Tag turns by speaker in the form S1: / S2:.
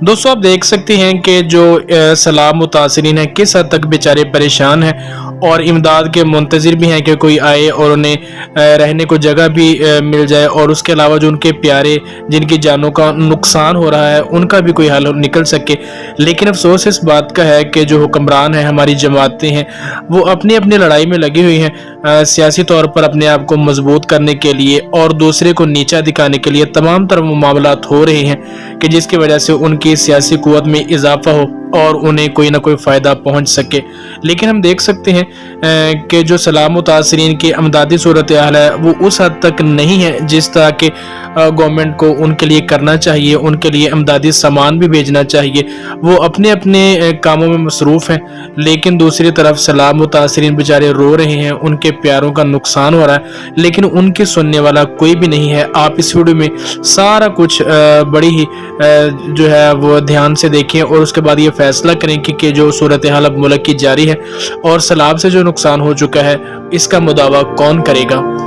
S1: दोस्तों आप देख सकते हैं कि जो सैलाब मुतासरीन हैं किस हद तक बेचारे परेशान हैं और इमदाद के मुंतज़िर भी हैं कि कोई आए और उन्हें रहने को जगह भी मिल जाए, और उसके अलावा जो उनके प्यारे जिनकी जानों का नुकसान हो रहा है उनका भी कोई हल निकल सके। लेकिन अफसोस इस बात का है कि जो हुक्मरान हैं, हमारी जमातें हैं, वो अपनी अपनी लड़ाई में लगी हुई हैं सियासी तौर पर अपने आप को मजबूत करने के लिए और दूसरे को नीचा दिखाने के लिए तमाम तरह मामलात हो रहे हैं कि जिसकी वजह से उनकी सियासी कुव्वत में इजाफा हो और उन्हें कोई ना कोई फ़ायदा पहुंच सके। लेकिन हम देख सकते हैं कि जो सैलाब मुतासरीन की अमदादी सूरत हाल है वो उस हद तक नहीं है जिस तरह के गवर्नमेंट को उनके लिए करना चाहिए, उनके लिए अमदादी सामान भी भेजना चाहिए। वो अपने अपने कामों में मसरूफ़ हैं, लेकिन दूसरी तरफ सैलाब मुतासरीन बेचारे रो रहे हैं, उनके प्यारों का नुकसान हो रहा है, लेकिन उनकी सुनने वाला कोई भी नहीं है। आप इस वीडियो में सारा कुछ बड़ी ही जो है वो ध्यान से देखें और उसके बाद ये फैसला करें कि जो सूरत हाल अब मुल्क की जारी है और सैलाब से जो नुकसान हो चुका है इसका मुदावा कौन करेगा।